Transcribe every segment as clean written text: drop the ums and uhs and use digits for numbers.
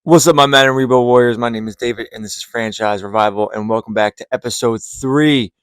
What's up, my man and Rebo Warriors? My name is David, and this is Franchise Revival, and welcome back to episode 3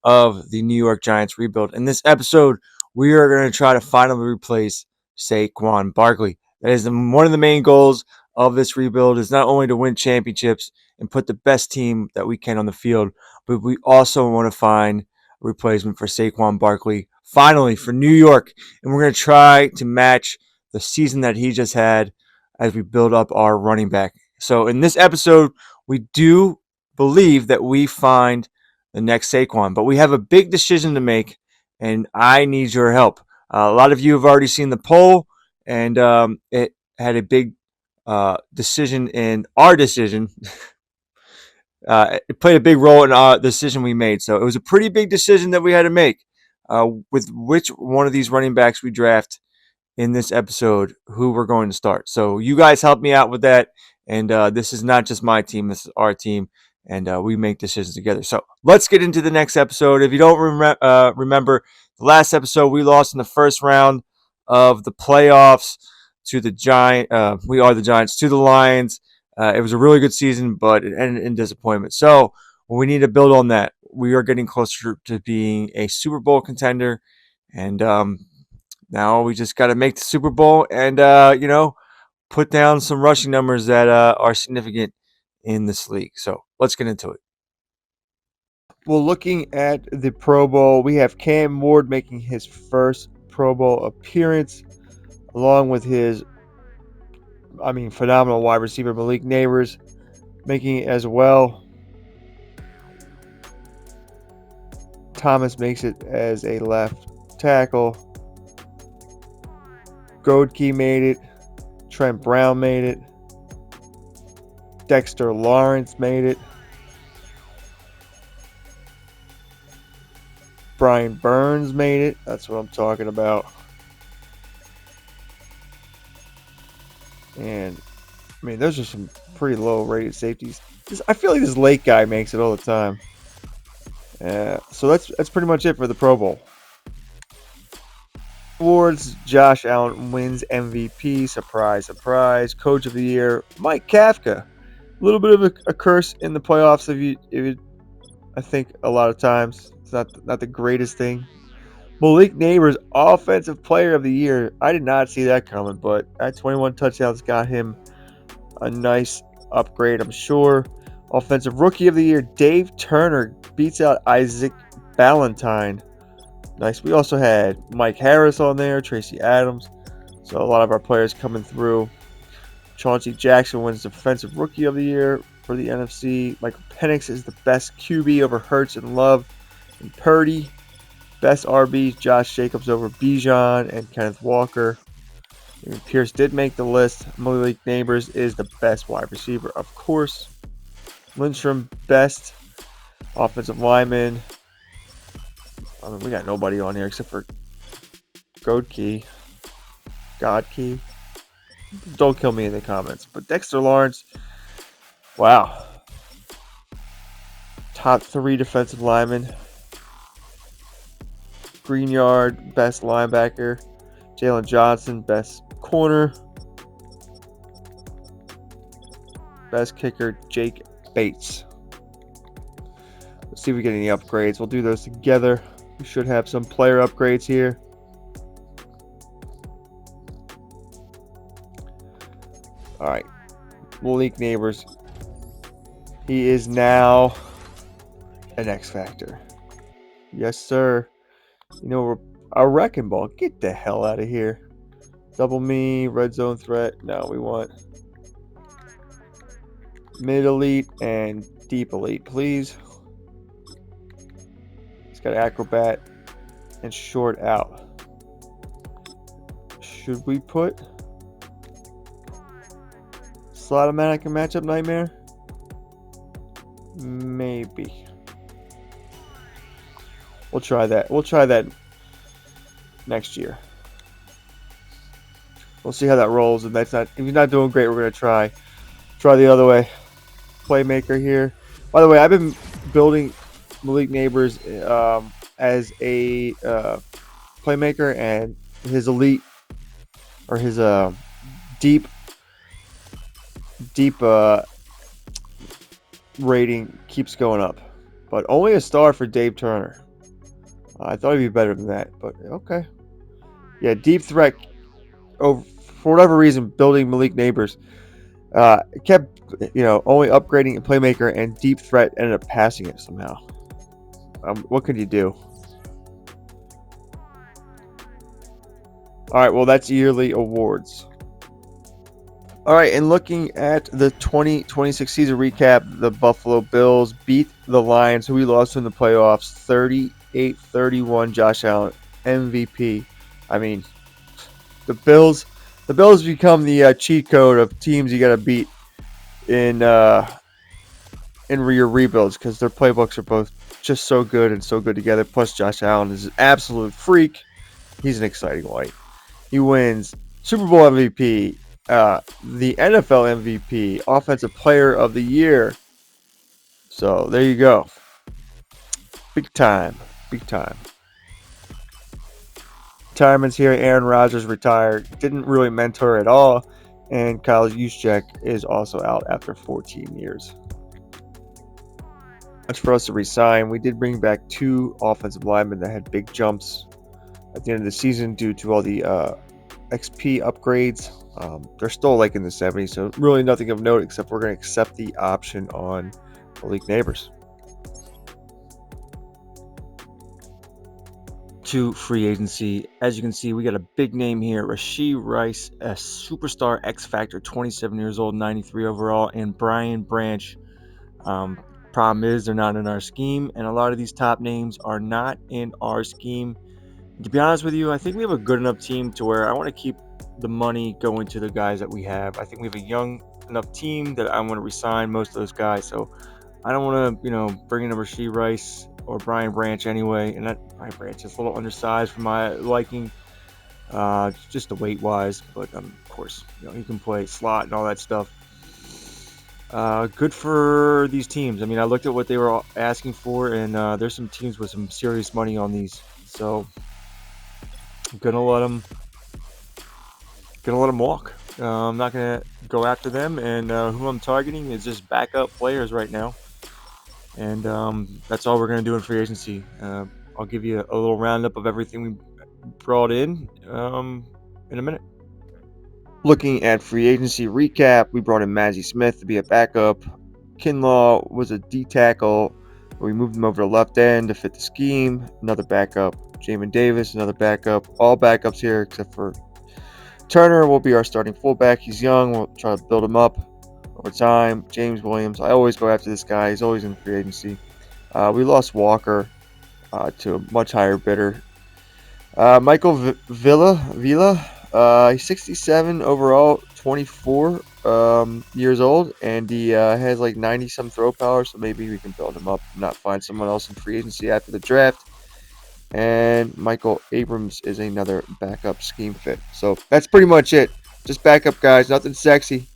of the New York Giants rebuild. In this episode, we are going to try to finally replace SAQUON Barkley. That is one of the main goals of this rebuild is not only to win championships and put the best team that we can on the field, but we also want to find a replacement for SAQUON Barkley, finally, for New York. And we're going to try to match the season that he just had as we build up our running back. So in this episode, we do believe that we find the next Saquon, but we have a big decision to make, and I need your help. A lot of you have already seen the poll, and it had a big decision in our decision. It played a big role in our decision we made. So it was a pretty big decision that we had to make with which one of these running backs we draft in this episode who we're going to start. So you guys help me out with that. And this is not just my team, this is our team. And we make decisions together. So let's get into the next episode. If you don't remember, the last episode we lost in the first round of the playoffs to the we are the Giants, to the Lions. It was a really good season, but it ended in disappointment. So we need to build on that. We are getting closer to being a Super Bowl contender. And now we just got to make the Super Bowl and, put down some rushing numbers that are significant in this league. So let's get into it. Well, looking at the Pro Bowl, we have Cam Ward making his first Pro Bowl appearance, along with his, phenomenal wide receiver Malik Neighbors making it as well. Thomas makes it as a left tackle. Godke made it. Trent Brown made it. Dexter Lawrence made it. Brian Burns made it. That's what I'm talking about. And, those are some pretty low-rated safeties. I feel like this late guy makes it all the time. So that's pretty much it for the Pro Bowl. Awards, Josh Allen wins MVP. Surprise, surprise. Coach of the Year, Mike Kafka. A little bit of a curse in the playoffs. I think a lot of times it's not the greatest thing. Malik Neighbors, Offensive Player of the Year. I did not see that coming, but that 21 touchdowns got him a nice upgrade, I'm sure. Offensive Rookie of the Year, Dave Turner beats out Isaac Ballantyne. Nice. We also had Mike Harris on there, Tracy Adams. So a lot of our players coming through. Chauncey Jackson wins Defensive Rookie of the Year for the NFC. Michael Penix is the best QB over Hurts and Love and Purdy. Best RB, Josh Jacobs over Bijan and Kenneth Walker. Even Pierce did make the list. Malik Neighbors is the best wide receiver, of course. Lindstrom, best offensive lineman. We got nobody on here except for Godke. Don't kill me in the comments. But Dexter Lawrence, wow. Top 3 defensive linemen. Greenyard, best linebacker. Jalen Johnson, best corner. Best kicker, Jake Bates. Let's see if we get any upgrades. We'll do those together. We should have some player upgrades here. All right. Malik Neighbors. He is now an X Factor. Yes, sir. A wrecking ball. Get the hell out of here. Double me, red zone threat. No, we want mid elite and deep elite, please. It's got acrobat and short out. Should we put Slot-O-Matic and Matchup Nightmare? Maybe. We'll try that. We'll try that next year. We'll see how that rolls. If he's not doing great, we're gonna try the other way. Playmaker here. By the way, I've been building Malik Neighbors as a playmaker, and his elite or his deep deep rating keeps going up, but only a star for Dave Turner. I thought he'd be better than that, but okay. Yeah, deep threat. Oh, for whatever reason, building Malik Neighbors kept, only upgrading a playmaker, and deep threat ended up passing it somehow. What could you do? All right, well, that's yearly awards. All right, and looking at the 2026 season recap, the Buffalo Bills beat the Lions, who we lost in the playoffs, 38-31. Josh Allen, MVP. I mean, the Bills become the cheat code of teams you got to beat in your rebuilds, because their playbooks are both just so good and so good together. Plus, Josh Allen is an absolute freak. He's an exciting white. He wins Super Bowl MVP, the NFL MVP, Offensive Player of the Year. So there you go. Big time. Big time. Retirement's here. Aaron Rodgers retired. Didn't really mentor at all. And Kyle Juszczyk is also out after 14 years. Much for us to resign. We did bring back 2 offensive linemen that had big jumps at the end of the season due to all the XP upgrades. They're still like in the 70s, so really nothing of note except we're going to accept the option on Malik Neighbors. To free agency, as you can see, we got a big name here. Rashee Rice, a superstar X Factor, 27 years old, 93 overall, and Brian Branch. Problem is, they're not in our scheme, and a lot of these top names are not in our scheme. To be honest with you, I think we have a good enough team to where I want to keep the money going to the guys that we have. I think we have a young enough team that I want to resign most of those guys. So I don't want to, bring in a Rashee Rice or Brian Branch anyway. And that Brian Branch is a little undersized for my liking, just the weight wise. But of course, he can play slot and all that stuff. Good for these teams. I mean, I looked at what they were asking for, and there's some teams with some serious money on these. So I'm gonna let them walk. I'm not gonna go after them, and who I'm targeting is just backup players right now. And that's all we're gonna do in free agency. I'll give you a little roundup of everything we brought in a minute. Looking at free agency recap, we brought in Mazzie Smith to be a backup. Kinlaw was a D tackle. We moved him over to left end to fit the scheme. Another backup. Jamin Davis, another backup. All backups here except for Turner will be our starting fullback. He's young. We'll try to build him up over time. James Williams. I always go after this guy. He's always in free agency. We lost Walker to a much higher bidder. Michael Villa. He's 67 overall, 24 years old, and he has like 90-some throw power, so maybe we can build him up and not find someone else in free agency after the draft. And Michael Abrams is another backup scheme fit. So that's pretty much it. Just backup guys, nothing sexy.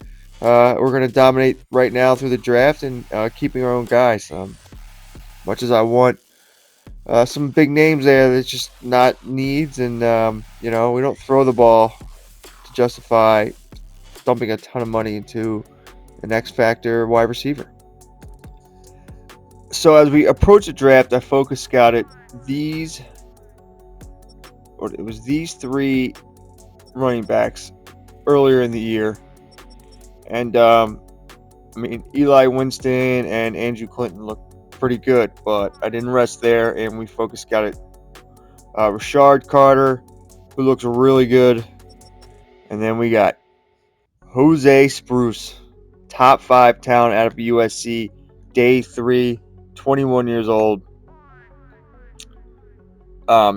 We're going to dominate right now through the draft and keeping our own guys. Much as I want some big names there, that's just not needs. And, we don't throw the ball to justify dumping a ton of money into an X Factor wide receiver. So as we approach the draft, I focus scouted these 3 running backs earlier in the year. And, Eli Winston and Andrew Clinton look pretty good, but I didn't rest there, and we focus scouted Rashard Carter, who looks really good. And then we got Jose Spruce, top 5 talent out of USC, day 3, 21 years old.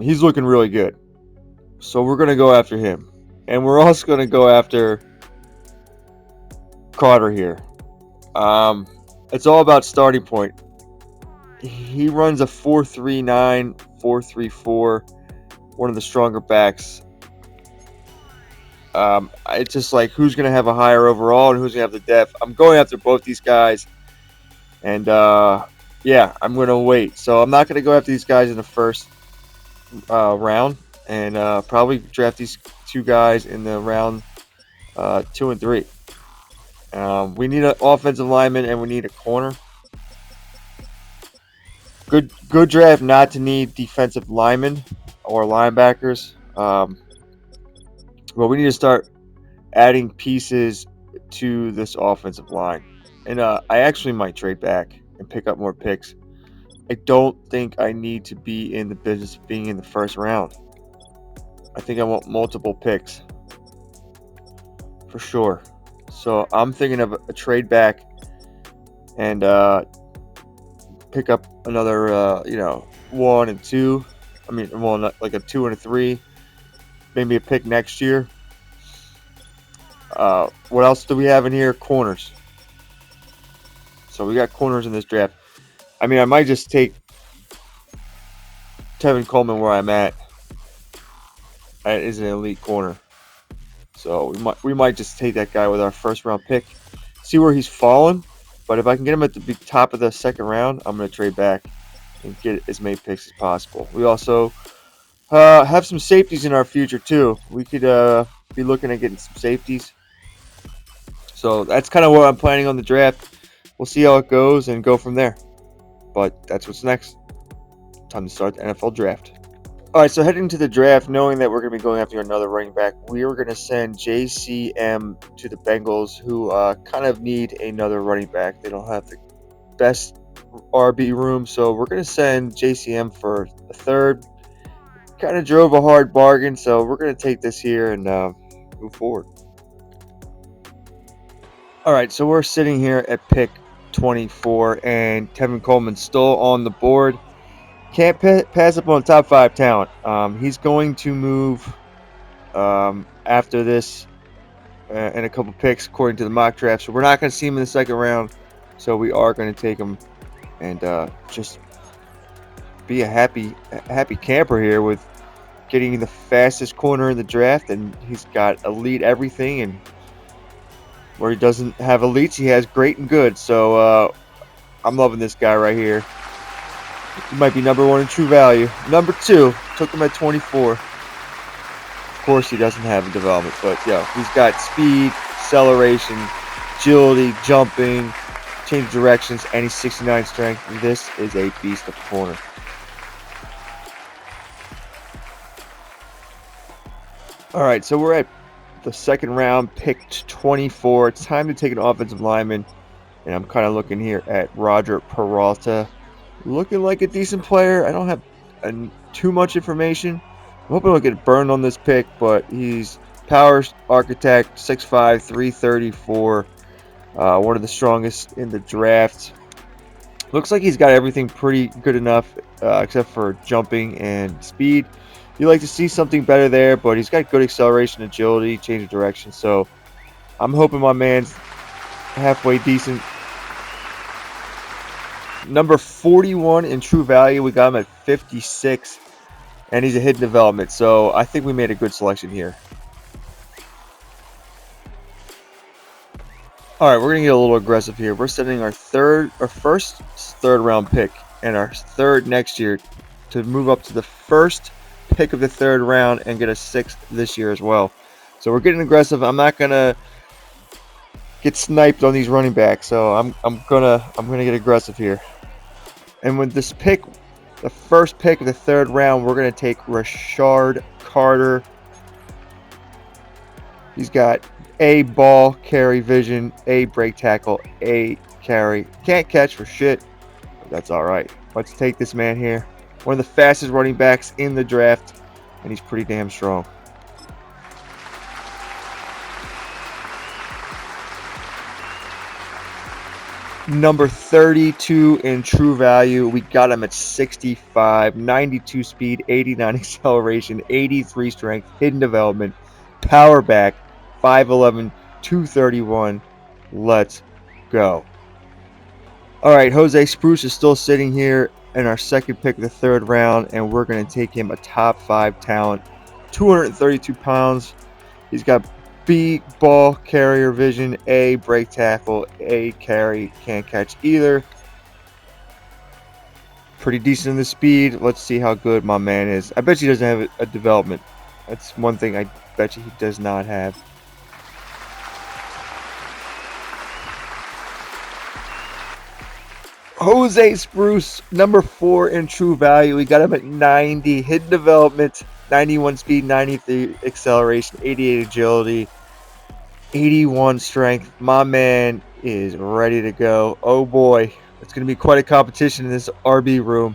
He's looking really good. So we're going to go after him. And we're also going to go after Carter here. It's all about starting point. He runs a 4.39, 4.34, one of the stronger backs. It's just like who's going to have a higher overall and who's going to have the depth. I'm going after both these guys. And, I'm going to wait. So I'm not going to go after these guys in the first round. And probably draft these 2 guys in the round 2 and 3. We need an offensive lineman and we need a corner. Good draft not to need defensive linemen or linebackers. But we need to start adding pieces to this offensive line. And I actually might trade back and pick up more picks. I don't think I need to be in the business of being in the first round. I think I want multiple picks for sure. So I'm thinking of a trade back and pick up another, 1 and 2. I mean, well, not like a 2 and a 3. Maybe a pick next year. What else do we have in here? Corners. So we got corners in this draft. I mean, I might just take Tevin Coleman where I'm at. That is an elite corner. So we might just take that guy with our first round pick. See where he's fallen. But if I can get him at the top of the second round, I'm going to trade back and get as many picks as possible. We also have some safeties in our future too. We could be looking at getting some safeties. So that's kind of what I'm planning on the draft. We'll see how it goes and go from there. But that's what's next. Time to start the NFL draft. All right, so heading to the draft, knowing that we're going to be going after another running back, we are going to send JCM to the Bengals, who kind of need another running back. They don't have the best RB room, so we're going to send JCM for a third. Kind of drove a hard bargain, so we're going to take this here and move forward. All right, so we're sitting here at pick 24, and Tevin Coleman's still on the board. Can't pass up on top 5 talent. He's going to move after this and a couple picks according to the mock draft. So we're not going to see him in the second round. So we are going to take him and just be a happy camper here with getting the fastest corner in the draft. And he's got elite everything. And where he doesn't have elites, he has great and good. So I'm loving this guy right here. He might be number 1 in true value. Number 2, took him at 24. Of course, he doesn't have a development, but he's got speed, acceleration, agility, jumping, change of directions, and he's 69 strength. This is a beast of a corner. All right, so we're at the second round, picked 24. It's time to take an offensive lineman, and I'm kind of looking here at Roger Peralta. Looking like a decent player. I don't have too much information. I'm hoping I'll get burned on this pick, but he's power architect, 6'5", 334. One of the strongest in the draft. Looks like he's got everything pretty good enough, except for jumping and speed. You like to see something better there, but he's got good acceleration, agility, change of direction. So I'm hoping my man's halfway decent. Number 41 in true value. We got him at 56, and he's a hidden development. So I think we made a good selection here. All right, we're gonna get a little aggressive here. We're setting our first third round pick and our third next year to move up to the first pick of the third round and get a 6th this year as well. So we're getting aggressive. I'm not gonna get sniped on these running backs, so I'm gonna get aggressive here. And with this pick, the first pick of the third round, we're going to take Rashard Carter. He's got A, ball carry vision, A, break tackle, A, carry. Can't catch for shit, but that's all right. Let's take this man here. One of the fastest running backs in the draft, and he's pretty damn strong. Number 32 in true value. We got him at 65, 92 speed, 89 acceleration, 83 strength, hidden development, power back, 5'11", 231. Let's go. All right, Jose Spruce is still sitting here in our second pick of the third round, and we're going to take him a top 5 talent, 232 pounds. He's got B, ball carrier vision, A, break tackle, A, carry, can't catch either. Pretty decent in the speed. Let's see how good my man is. I bet he doesn't have a development. That's one thing I bet you he does not have. Jose Spruce, number 4 in true value. We got him at 90. Hidden development, 91 speed, 93 acceleration, 88 agility, 81 strength. My man is ready to go. Oh boy, it's going to be quite a competition in this RB room.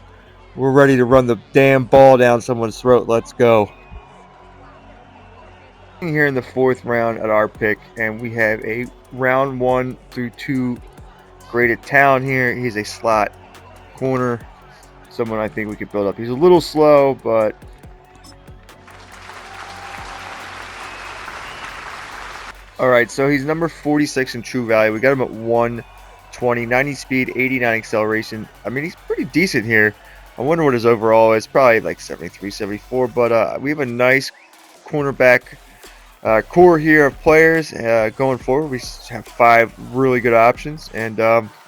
We're ready to run the damn ball down someone's throat. Let's go. Here in the 4th round at our pick, and we have a round 1 through 2 graded talent here. He's a slot corner, someone I think we could build up. He's a little slow, but all right. So he's number 46 in true value. We got him at 120, 90 speed, 89 acceleration. I mean, he's pretty decent here. I wonder what his overall is. Probably like 73, 74. But we have a nice cornerback core here of players going forward. We have 5 really good options, and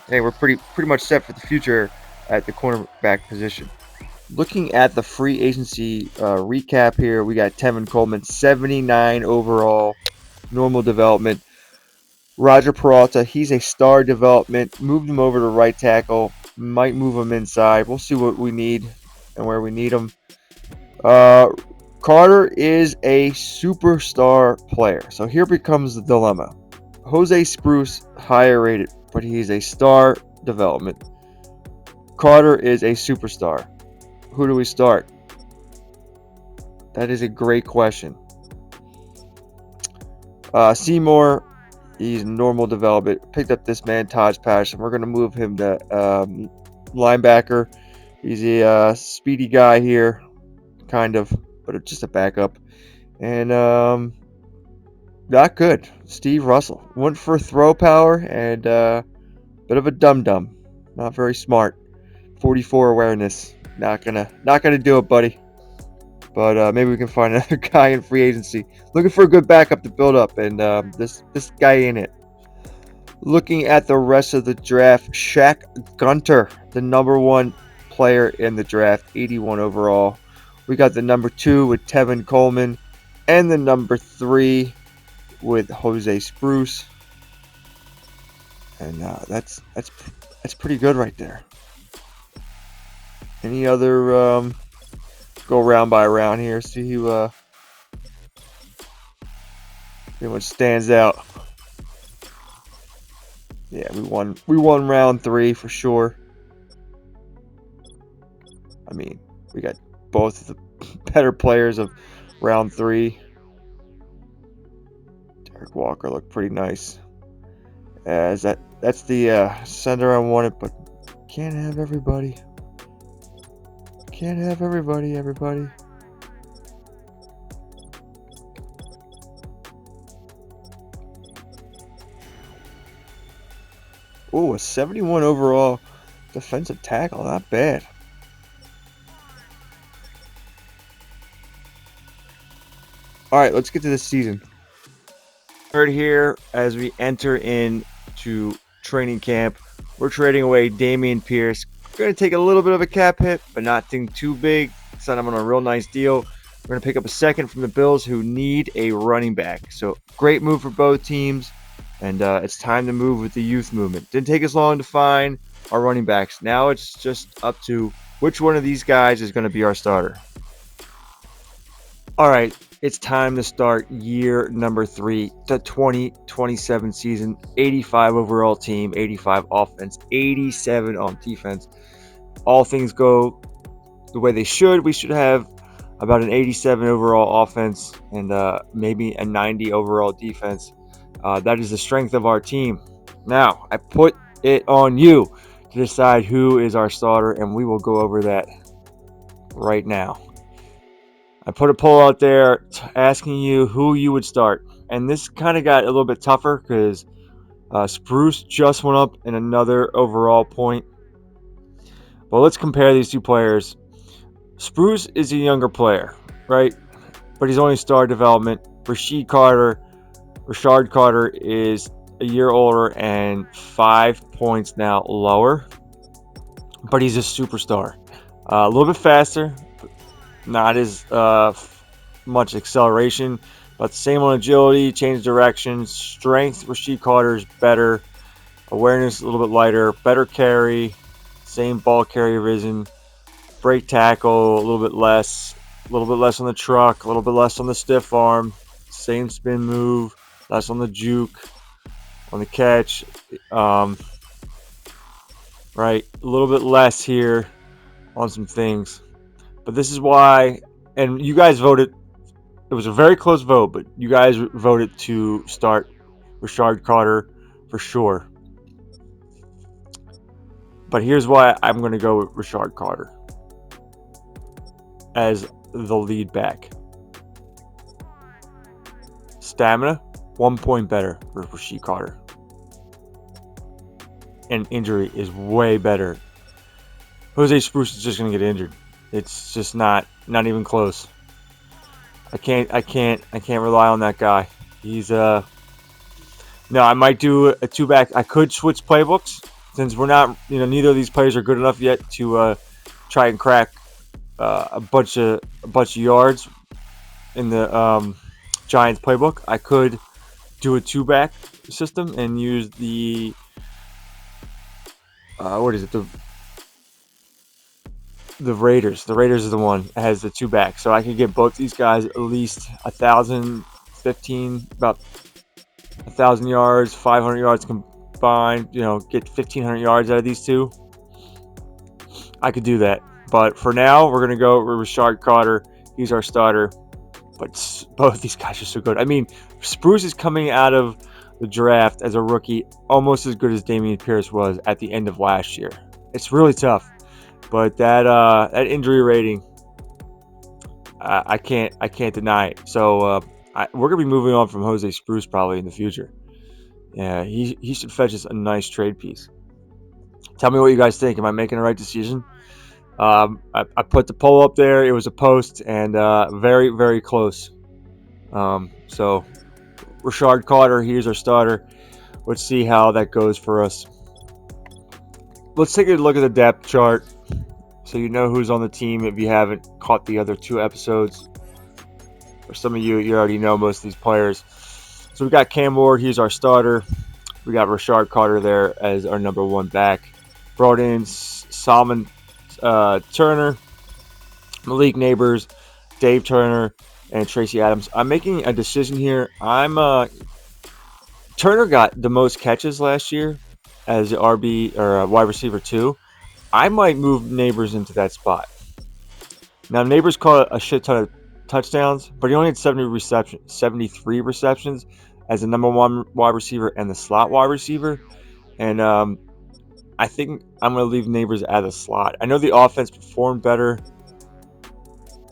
hey, we're pretty much set for the future at the cornerback position. Looking at the free agency recap here, we got Tevin Coleman, 79 overall, normal development. Roger Peralta, he's a star development. Moved him over to right tackle. Might move him inside. We'll see what we need and where we need him. Carter is a superstar player. So here becomes the dilemma. Jose Spruce, higher rated, but he's a star development. Carter is a superstar. Who do we start? That is a great question. Seymour, he's normal development. Picked up this man, Taj Passion. We're going to move him to linebacker. He's a speedy guy here, kind of, but it's just a backup. And not good. Steve Russell went for throw power and bit of a dum-dum. Not very smart. 44 awareness. Not gonna do it, buddy. But maybe we can find another guy in free agency. Looking for a good backup to build up, and this guy ain't it. Looking at the rest of the draft, Shaq Gunter, the number 1 player in the draft, 81 overall. We got the number 2 with Tevin Coleman, and the number 3 with Jose Spruce. And that's pretty good right there. Any other go round by round here, see who pretty much stands out. Yeah, we won round 3 for sure. I mean, we got both of the better players of round 3. Derek Walker looked pretty nice. As that's the center I wanted, but can't have everybody. Can't have everybody. Oh, a 71 overall defensive tackle. Not bad. All right, let's get to this season. Third here as we enter into training camp. We're trading away Damian Pierce. We're going to take a little bit of a cap hit, but nothing too big. Sign him on a real nice deal. We're going to pick up a second from the Bills, who need a running back. So great move for both teams, and it's time to move with the youth movement. Didn't take us long to find our running backs. Now it's just up to which one of these guys is going to be our starter. All right, it's time to start year number 3, the 2027 season. 85 overall team, 85 offense, 87 on defense. All things go the way they should. We should have about an 87 overall offense and maybe a 90 overall defense. That is the strength of our team. Now, I put it on you to decide who is our starter, and we will go over that right now. I put a poll out there asking you who you would start. And this kind of got a little bit tougher because Spruce just went up in another overall point. But let's compare these two players. Spruce is a younger player, right? But he's only star development. Rashad Carter is a year older and 5 points now lower. But he's a superstar. A little bit faster. Not as much acceleration, but same on agility, change direction, strength. Rashad Carter's better, awareness a little bit lighter, better carry, same ball carrierism, break tackle, a little bit less on the truck, a little bit less on the stiff arm, same spin move, less on the juke, on the catch, right? A little bit less here on some things. But this is why, and you guys voted, it was a very close vote, but you guys voted to start Rashard Carter for sure. But here's why I'm going to go with Rashard Carter as the lead back. Stamina, 1 point better for Rashard Carter. And injury is way better. Jose Spruce is just going to get injured. It's just not even close. I can't rely on that guy. He's no, I might do a 2-back. I could switch playbooks since we're not, neither of these players are good enough yet to try and crack a bunch of yards in the Giants playbook. I could do a 2-back system and use the what is it? The Raiders. The Raiders is the one that has the 2-back. So I could get both these guys at least 1,015, about 1,000 yards, 500 yards combined. Get 1,500 yards out of these two. I could do that. But for now, we're gonna go with Rashard Carter. He's our starter. But both these guys are so good. I mean, Spruce is coming out of the draft as a rookie, almost as good as Dameon Pierce was at the end of last year. It's really tough. But that injury rating, I can't deny it. So we're gonna be moving on from Jose Spruce probably in the future. Yeah, he should fetch us a nice trade piece. Tell me what you guys think. Am I making the right decision? I put the poll up there. It was a post and very, very close. So Rashard Carter, he's our starter. Let's see how that goes for us. Let's take a look at the depth chart so you know who's on the team if you haven't caught the other 2 episodes. For some of you already know most of these players. So we got Cam Ward, he's our starter. We got Rashard Carter there as our number 1 back. Brought in Solomon Turner, Malik Neighbors, Dave Turner, and Tracy Adams. I'm making a decision here. Turner got the most catches last year as RB or wide receiver 2. I might move Neighbors into that spot. Now Neighbors caught a shit ton of touchdowns, but he only had 73 receptions as the number 1 wide receiver and the slot wide receiver. And I think I'm going to leave Neighbors at a slot. I know the offense performed better,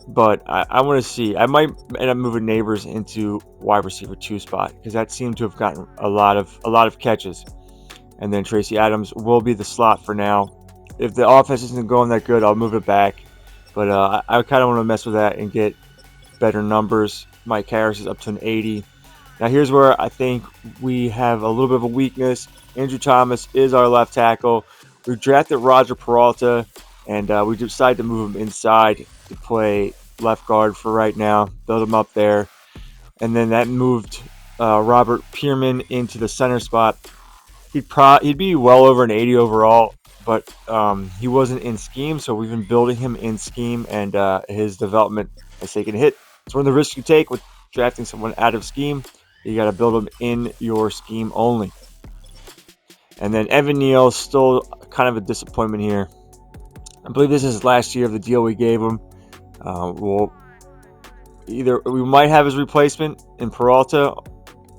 but I want to see. I might end up moving Neighbors into wide receiver 2 spot because that seemed to have gotten a lot of catches. And then Tracy Adams will be the slot for now. If the offense isn't going that good, I'll move it back. But I kind of want to mess with that and get better numbers. Mike Harris is up to an 80. Now here's where I think we have a little bit of a weakness. Andrew Thomas is our left tackle. We drafted Roger Peralta, and we decided to move him inside to play left guard for right now. Build him up there. And then that moved Robert Pierman into the center spot. He'd be well over an 80 overall, but he wasn't in scheme, so we've been building him in scheme, and his development has taken a hit. It's one of the risks you take with drafting someone out of scheme. You got to build them in your scheme only. And then Evan Neal is still kind of a disappointment here. I believe this is last year of the deal we gave him. We might have his replacement in Peralta.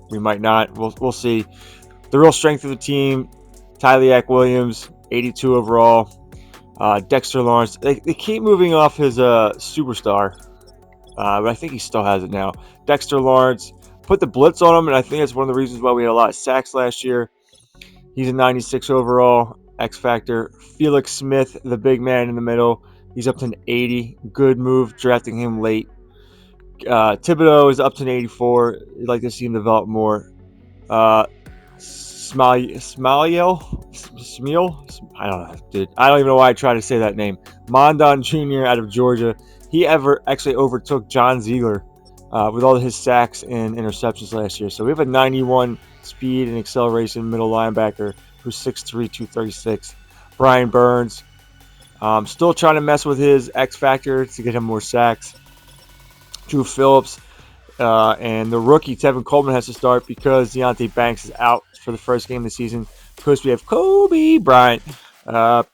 We might not. We'll see. The real strength of the team, Tyleak Williams, 82 overall. Dexter Lawrence. They keep moving off his superstar, but I think he still has it now. Dexter Lawrence. Put the blitz on him, and I think that's one of the reasons why we had a lot of sacks last year. He's a 96 overall, X Factor. Felix Smith, the big man in the middle. He's up to an 80. Good move, drafting him late. Thibodeau is up to an 84. You'd like to see him develop more. Smile? I don't know, dude. I don't even know why I tried to say that name. Mondon Jr. out of Georgia. He actually overtook John Ziegler with all his sacks and interceptions last year. So we have a 91 speed and acceleration middle linebacker who's 6'3", 236. Brian Burns, Still trying to mess with his X factor to get him more sacks. Drew Phillips and the rookie Tevin Coleman has to start because Deontay Banks is out for the first game of the season. Of course, we have Kobe Bryant.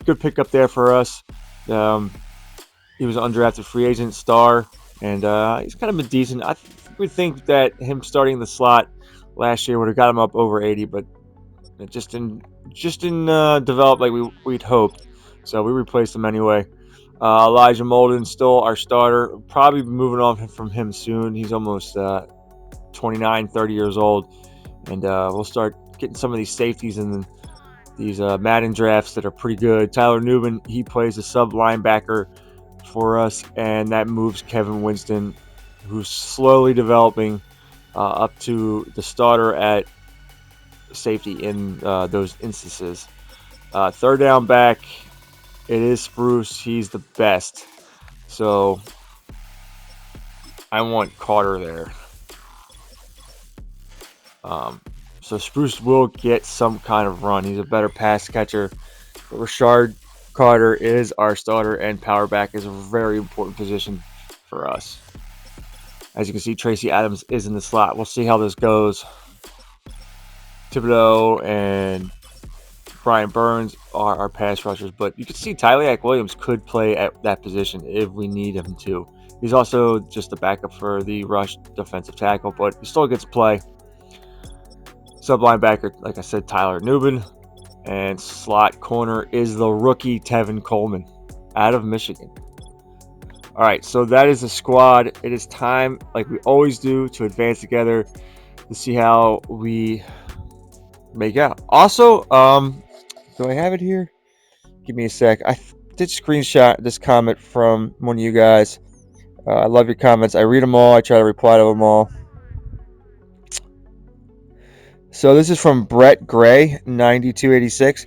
Good pickup there for us. He was an undrafted free agent star, and he's kind of been decent. I would think that him starting the slot last year would have got him up over 80, but it just didn't develop like we'd hoped. So we replaced him anyway. Elijah Molden still our starter. Probably moving on from him soon. He's almost 29, 30 years old, and we'll start getting some of these safeties in these Madden drafts that are pretty good. Tyler Nubin, he plays a sub linebacker for us, and that moves Kevin Winston, who's slowly developing up to the starter at safety in those instances. Third down back, it is Spruce. He's the best. So I want Carter there. So Spruce will get some kind of run. He's a better pass catcher. But Rashard Carter is our starter, and power back is a very important position for us. As you can see, Tracy Adams is in the slot. We'll see how this goes. Thibodeau and Brian Burns are our pass rushers, but you can see Tyler Williams could play at that position if we need him to. He's also just a backup for the rush defensive tackle, but he still gets play. Sub linebacker, like I said, Tyler Nubin, and slot corner is the rookie Tevin Coleman out of Michigan. All right, so that is the squad. It is time, like we always do, to advance together to see how we make out. Also, do I have it here? Give me a sec. I did screenshot this comment from one of you guys. I love your comments. I read them all. I try to reply to them all. So this is from Brett Gray, 9286.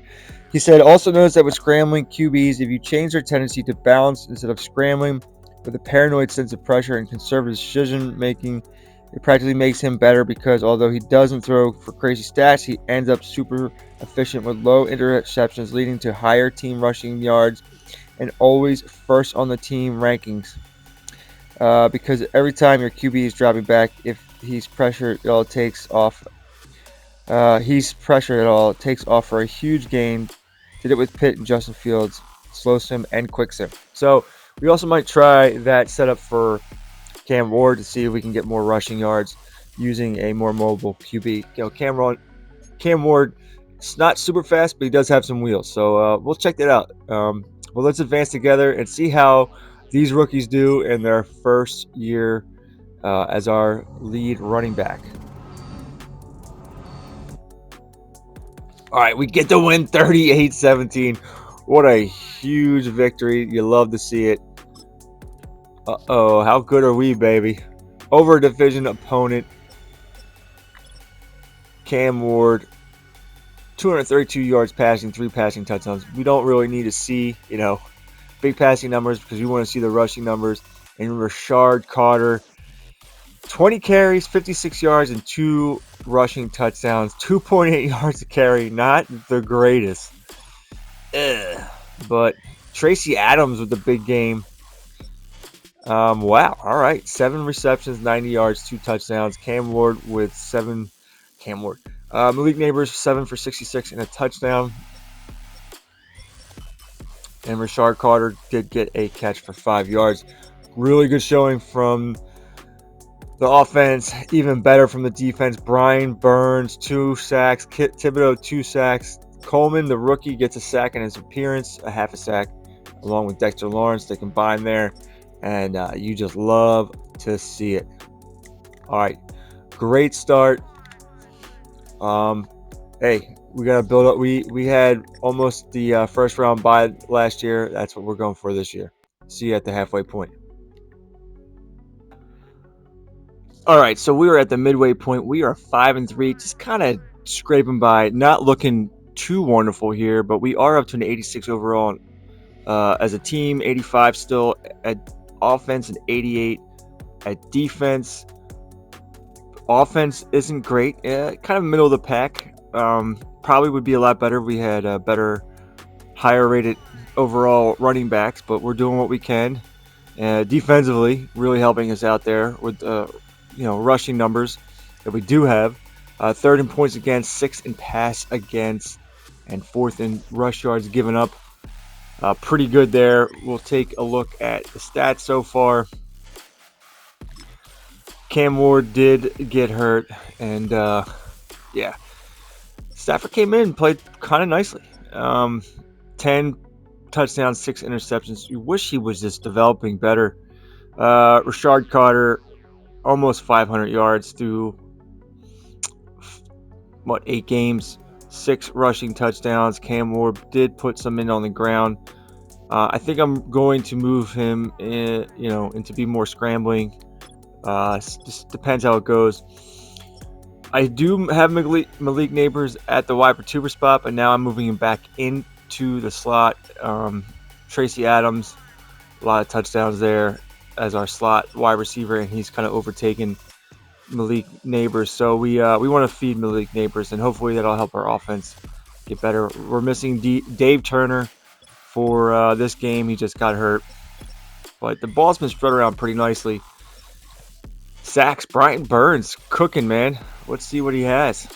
He said, also notice that with scrambling QBs, if you change their tendency to balance instead of scrambling with a paranoid sense of pressure and conservative decision making, it practically makes him better because although he doesn't throw for crazy stats, he ends up super efficient with low interceptions, leading to higher team rushing yards and always first on the team rankings. Because every time your QB is dropping back, if he's pressured, it all takes off. It takes off for a huge gain. Did it with Pitt and Justin Fields, slow sim and quick sim. So we also might try that setup for Cam Ward to see if we can get more rushing yards using a more mobile QB. You know, Cam Ward, it's not super fast, but he does have some wheels. So we'll check that out. Well, let's advance together and see how these rookies do in their first year as our lead running back. All right, we get the win 38-17. What a huge victory. You love to see it. Uh-oh, how good are we, baby? Over a division opponent. Cam Ward, 232 yards passing, 3 passing touchdowns. We don't really need to see, big passing numbers because we want to see the rushing numbers. And Rashard Carter, 20 carries, 56 yards, and 2 rushing touchdowns. 2.8 yards a carry. Not the greatest. But Tracy Adams with the big game. Wow. All right. 7 receptions, 90 yards, 2 touchdowns. Cam Ward with 7. Malik Neighbors, 7 for 66 and a touchdown. And Rashard Carter did get a catch for 5 yards. Really good showing from the offense, even better from the defense. Brian Burns, 2 sacks. Thibodeau, 2 sacks. Coleman, the rookie, gets a sack in his appearance, a half a sack, along with Dexter Lawrence. They combine there, and you just love to see it. All right, great start. Hey, we got to build up. We had almost the first round bye last year. That's what we're going for this year. See you at the halfway point. All right, so we are at the midway point. We are 5-3, just kind of scraping by, not looking too wonderful here, but we are up to an 86 overall as a team, 85 still at offense, and 88 at defense. Offense isn't great, kind of middle of the pack. Probably would be a lot better if we had a better, higher rated overall running backs, but we're doing what we can. Defensively, really helping us out there with rushing numbers that we do have. Third in points against, sixth in pass against, and fourth in rush yards given up. Pretty good there. We'll take a look at the stats so far. Cam Ward did get hurt, and yeah, Stafford came in and played kind of nicely. 10 touchdowns, 6 interceptions. You wish he was just developing better. Rashard Carter, almost 500 yards through 8 games, 6 rushing touchdowns. Cam Ward did put some in on the ground. I think I'm going to move him into be more scrambling. Just depends how it goes. I do have Malik Neighbors at the wide receiver spot, but now I'm moving him back into the slot. Tracy Adams, a lot of touchdowns there as our slot wide receiver, and he's kind of overtaken Malik Neighbors. So we want to feed Malik Neighbors, and hopefully that'll help our offense get better. We're missing Dave Turner for this game. He just got hurt, but the ball's been spread around pretty nicely. Sacks, Brian Burns cooking, man. Let's see what he has.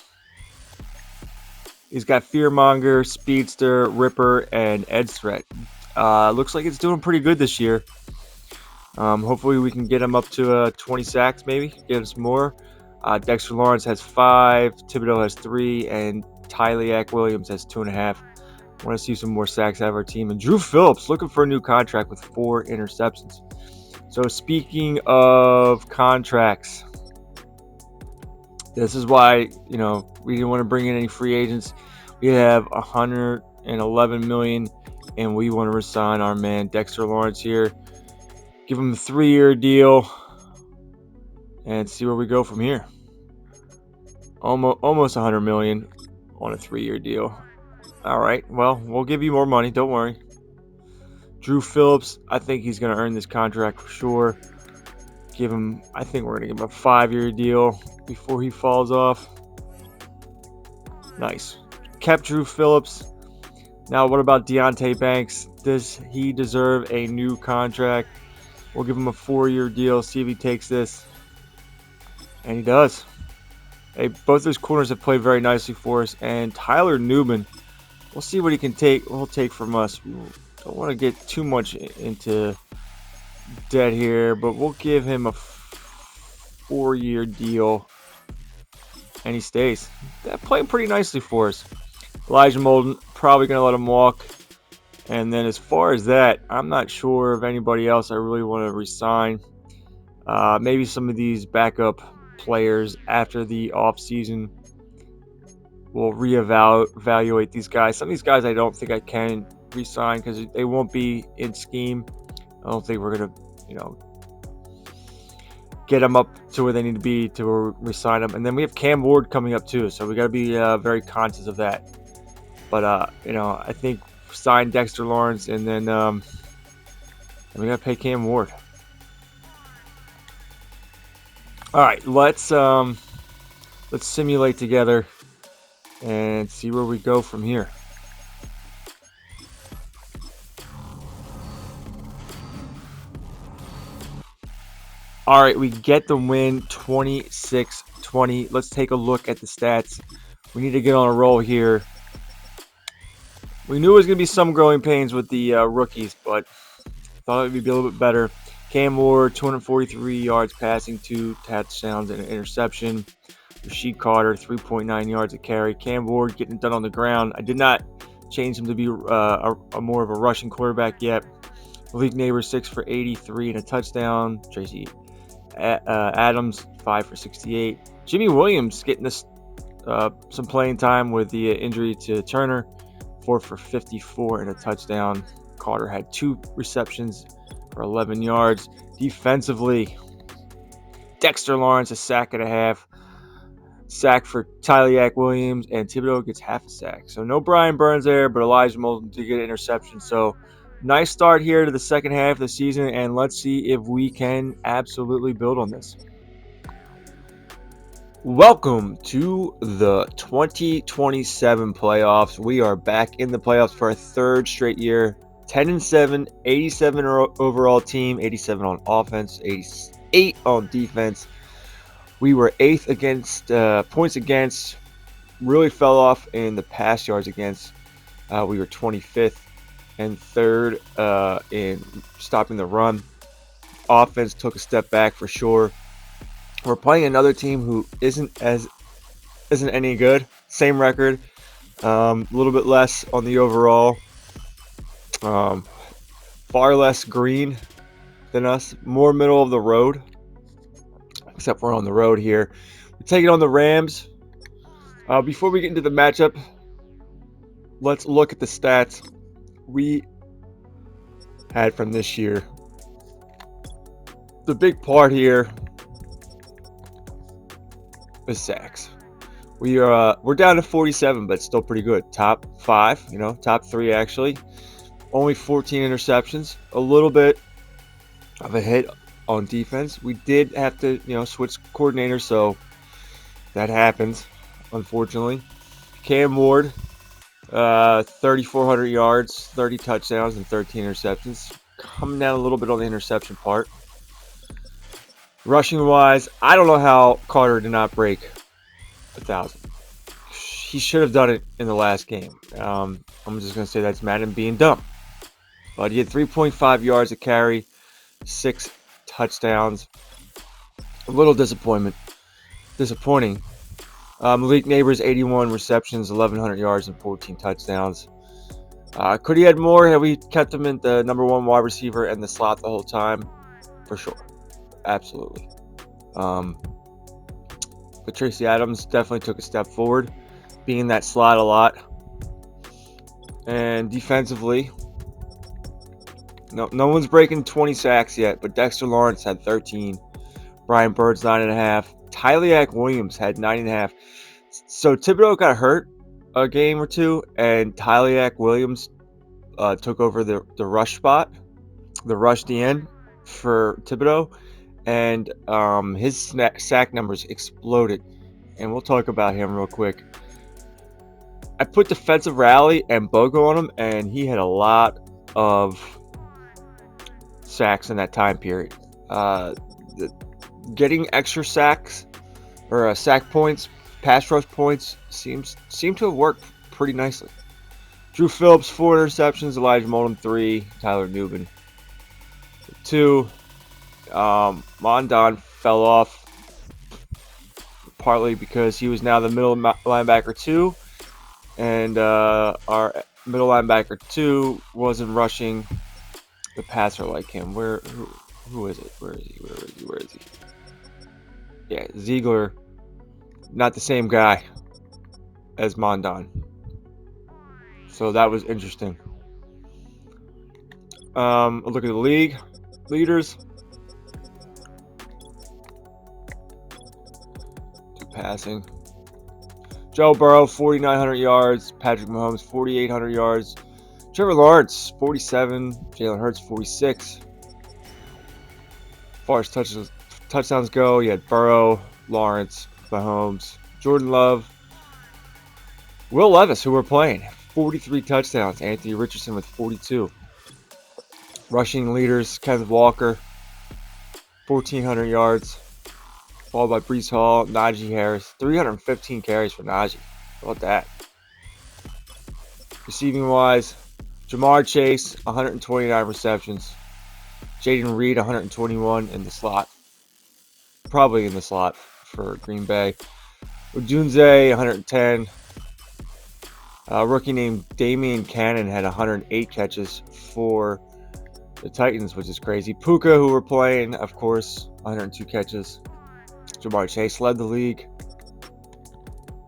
He's got Fearmonger, Speedster, Ripper, and Edge Threat. Looks like it's doing pretty good this year. Hopefully we can get him up to 20 sacks, maybe. Get him some more. Dexter Lawrence has 5, Thibodeau has 3, and Tyleak Williams has 2.5. I want to see some more sacks out of our team. And Drew Phillips looking for a new contract with 4 interceptions. So speaking of contracts, this is why we didn't want to bring in any free agents. We have $111 million, and we want to resign our man Dexter Lawrence here. Give him a 3-year deal, and see where we go from here. Almost $100 million on a 3-year deal. All right, well, we'll give you more money. Don't worry. Drew Phillips, I think he's going to earn this contract for sure. I think we're going to give him a 5-year deal before he falls off. Nice. Kept Drew Phillips. Now, what about Deonte Banks? Does he deserve a new contract? We'll give him a 4-year deal, see if he takes this. And he does. Hey, both those corners have played very nicely for us. And Tyler Newman, we'll see what he can take. We'll take from us. We don't want to get too much into debt here, but we'll give him a 4-year deal, and he stays. That playing pretty nicely for us. Elijah Molden, probably going to let him walk. And then as far as that, I'm not sure of anybody else I really want to resign. Maybe some of these backup players after the offseason. We'll reevaluate these guys. Some of these guys I don't think I can resign because they won't be in scheme. I don't think we're going to, get them up to where they need to be to resign them. And then we have Cam Ward coming up too, so we got to be very conscious of that. But, I think sign Dexter Lawrence, and then we got to pay Cam Ward. All right, let's simulate together and see where we go from here. All right, we get the win, 26-20. Let's take a look at the stats. We need to get on a roll here. We knew it was going to be some growing pains with the rookies, but thought it would be a little bit better. Cam Ward, 243 yards passing, 2 touchdowns and an interception. Rashard Carter, 3.9 yards a carry. Cam Ward getting it done on the ground. I did not change him to be a more of a rushing quarterback yet. Malik Neighbors, 6 for 83 and a touchdown. Tracy Adams, 5 for 68. Jimmy Williams getting this some playing time with the injury to Turner, 4 for 54 and a touchdown. Carter had 2 receptions for 11 yards. Defensively, Dexter Lawrence, a sack and a half. Sack for Tyleak Williams, and Thibodeau gets half a sack. So no Brian Burns there, but Elijah Molden did get an interception. So nice start here to the second half of the season, and let's see if we can absolutely build on this. Welcome to the 2027 playoffs. We are back in the playoffs for a 3rd straight year. 10-7, 87 overall team, 87 on offense, 88 on defense. We were 8th against points against. Really fell off in the pass yards against. We were 25th and 3rd in stopping the run. Offense took a step back for sure. We're playing another team who isn't any good. Same record, a little bit less on the overall. Far less green than us. More middle of the road, except we're on the road here. We're taking on the Rams. Before we get into the matchup, let's look at the stats we had from this year. The big part here is sacks. We're down to 47, but still pretty good. Top 5, top 3 actually. Only 14 interceptions. A little bit of a hit on defense. We did have to, switch coordinators, so that happens, unfortunately. Cam Ward, 3,400 yards, 30 touchdowns, and 13 interceptions. Coming down a little bit on the interception part. Rushing wise, I don't know how Carter did not break 1,000. He should have done it in the last game. I'm just going to say that's Madden being dumb. But he had 3.5 yards a carry, 6 touchdowns. A little disappointing. Malik Neighbors, 81 receptions, 1,100 yards, and 14 touchdowns. Could he had more had we kept him in the number 1 wide receiver and the slot the whole time? For sure. Absolutely. But Tracy Adams definitely took a step forward, being in that slot a lot. And defensively, no one's breaking 20 sacks yet, but Dexter Lawrence had 13. Brian Bird's 9.5. Tyleak Williams had 9.5. So Thibodeau got hurt a game or two, and Tyleak Williams took over the rush spot, the rush DN for Thibodeau, and his sack numbers exploded. And we'll talk about him real quick. I put defensive rally and Bogo on him, and he had a lot of sacks in that time period. Getting extra sacks or sack points, pass rush points seem to have worked pretty nicely. Drew Phillips 4 interceptions, Elijah Molden 3, Tyler Nubin 2. Mondon fell off partly because he was now the middle linebacker 2, and our middle linebacker 2 wasn't rushing the passer like him. Who is it? Where is he? Yeah, Ziegler, not the same guy as Mondon. So that was interesting. Look at the league leaders. Passing. Joe Burrow, 4,900 yards. Patrick Mahomes, 4,800 yards. Trevor Lawrence, 47. Jalen Hurts, 46. As far as touchdowns go, you had Burrow, Lawrence, Mahomes, Jordan Love, Will Levis, who we're playing, 43 touchdowns. Anthony Richardson with 42. Rushing leaders, Kenneth Walker, 1,400 yards. Followed by Breece Hall, Najee Harris, 315 carries for Najee. How about that? Receiving wise, Jamar Chase, 129 receptions. Jaden Reed, 121 in the slot. Probably in the slot for Green Bay. Ojunze, 110. Rookie named Damian Cannon had 108 catches for the Titans, which is crazy. Puka, who we're playing, of course, 102 catches. Jamar Chase led the league.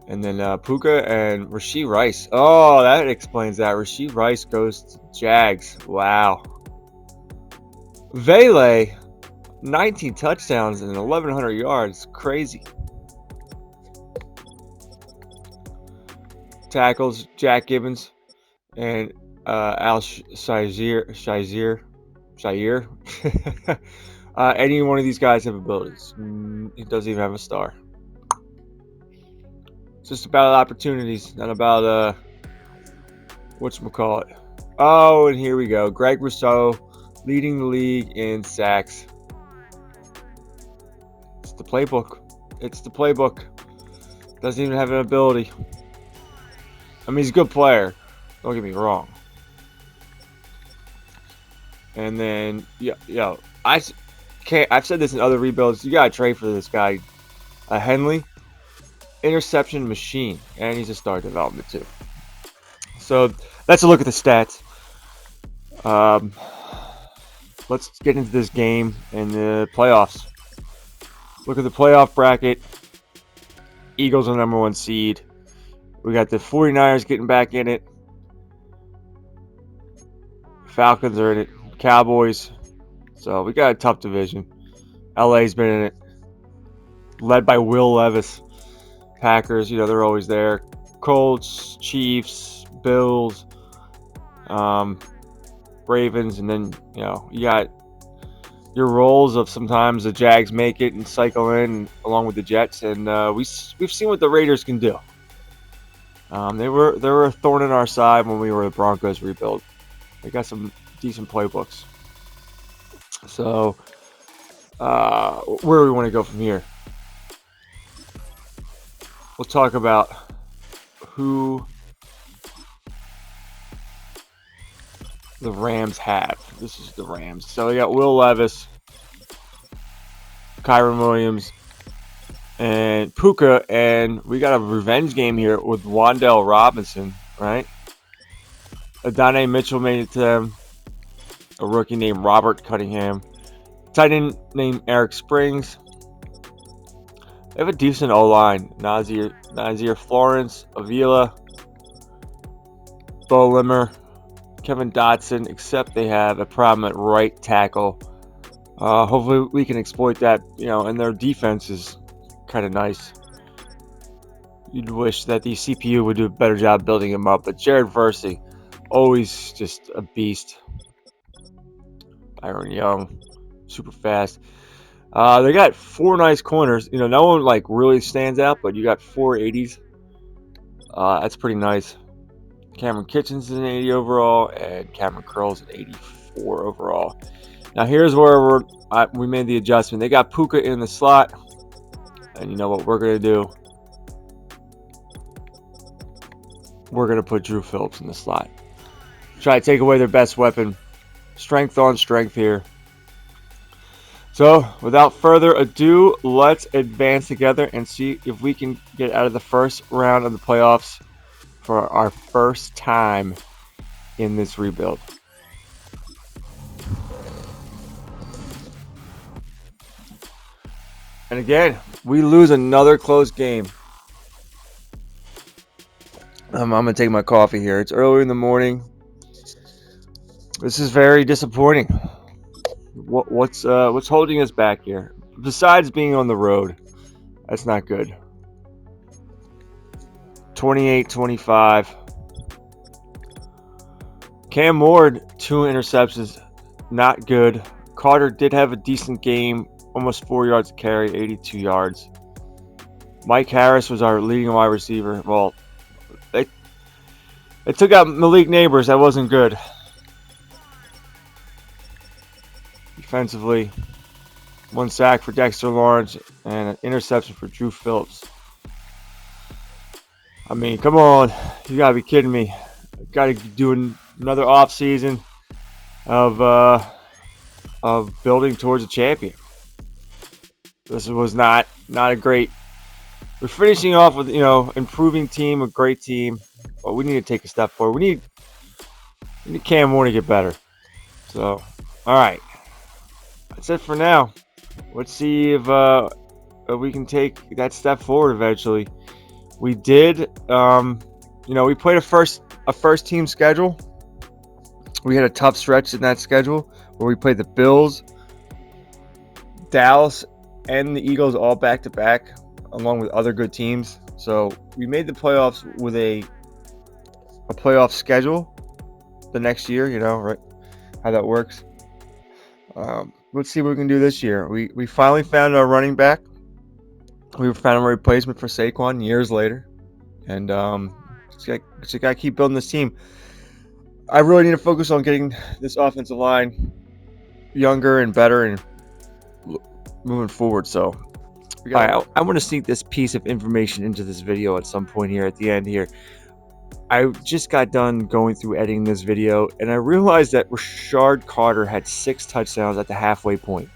And then Puka and Rashee Rice. Oh, that explains that. Rashee Rice goes to Jags. Wow. Vele, 19 touchdowns and 1,100 yards. Crazy. Tackles, Jack Gibbons and Al Shazier. Any one of these guys have abilities. He doesn't even have a star. It's just about opportunities, not about whatchamacallit. Oh, and here we go. Greg Rousseau leading the league in sacks. It's the playbook. It's the playbook. Doesn't even have an ability. I mean, he's a good player. Don't get me wrong. And then, I've said this in other rebuilds. You gotta trade for this guy, Henley, interception machine, and he's a star development too. So let's look at the stats. Let's get into this game and the playoffs. Look at the playoff bracket. Eagles are the #1 seed. We got the 49ers getting back in it. Falcons are in it. Cowboys. So we got a tough division. LA's been in it. Led by Will Levis. Packers, they're always there. Colts, Chiefs, Bills, Ravens, and then, you got your roles of sometimes the Jags make it and cycle in along with the Jets, and we've seen what the Raiders can do. They were a thorn in our side when we were the Broncos rebuild. They got some decent playbooks. So, where do we want to go from here? We'll talk about who the Rams have. This is the Rams. So we got Will Levis, Kyron Williams, and Puka, and we got a revenge game here with Wan'Dale Robinson, right? Adonai Mitchell made it to them. A rookie named Robert Cunningham. Tight end named Eric Springs. They have a decent O-line. Nazir Florence, Avila, Bo Limmer, Kevin Dotson, except they have a problem at right tackle. Hopefully we can exploit that, and their defense is kind of nice. You'd wish that the CPU would do a better job building him up, but Jared Versey, always just a beast. Byron Young, super fast. They got 4 nice corners. No one really stands out, but you got 4 80s. That's pretty nice. Cameron Kitchens is an 80 overall, and Cameron Curl's an 84 overall. Now here's where we made the adjustment. They got Puka in the slot, and you know what we're gonna do? We're gonna put Drew Phillips in the slot. Try to take away their best weapon. Strength on strength here. So, without further ado, let's advance together and see if we can get out of the first round of the playoffs for our first time in this rebuild. And again, we lose another close game. I'm going to take my coffee here. It's early in the morning. This is very disappointing. What's holding us back here? Besides being on the road, that's not good. 28-25. Cam Ward, 2 interceptions, not good. Carter did have a decent game, almost 4 yards to carry, 82 yards. Mike Harris was our leading wide receiver. Well, they took out Malik Neighbors. That wasn't good. Defensively, 1 sack for Dexter Lawrence and an interception for Drew Phillips. I mean, come on. You got to be kidding me. Got to do another offseason of building towards a champion. This was not a great. We're finishing off with improving team, a great team, but we need to take a step forward. We need Cam Ward to get better. So, all right, that's it for now. Let's see if we can take that step forward eventually. We did, we played a first team schedule. We had a tough stretch in that schedule where we played the Bills, Dallas, and the Eagles all back to back, along with other good teams. So we made the playoffs with a playoff schedule the next year. Right, how that works. Let's see what we can do this year. We finally found our running back. We found a replacement for SAQUON years later, and just gotta keep building this team. I really need to focus on getting this offensive line younger and better and moving forward. So, all right, I want to sneak this piece of information into this video at some point here at the end here. I just got done going through editing this video, and I realized that Rashard Carter had 6 touchdowns at the halfway point,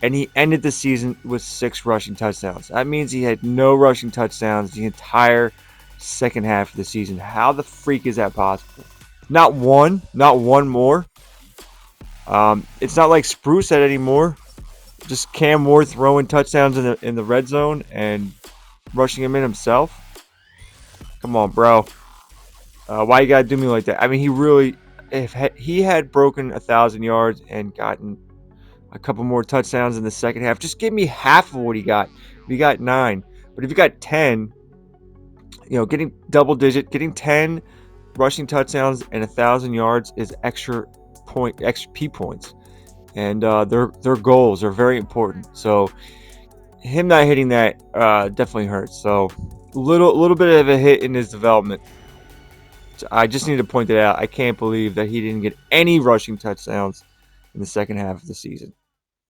and he ended the season with 6 rushing touchdowns. That means he had no rushing touchdowns the entire second half of the season. How the freak is that possible? Not one more. It's not like Spruce had anymore. Just Cam Moore throwing touchdowns in the red zone and rushing him in himself. Come on, bro. Why you gotta do me like that? I mean, he really, if he had broken 1,000 yards and gotten a couple more touchdowns in the second half, just give me half of what he got. He got 9, but if you got 10, getting double digit, getting 10 rushing touchdowns and 1,000 yards is extra XP points, and their goals are very important. So him not hitting that definitely hurts. So little bit of a hit in his development. I just need to point it out. I can't believe that he didn't get any rushing touchdowns in the second half of the season.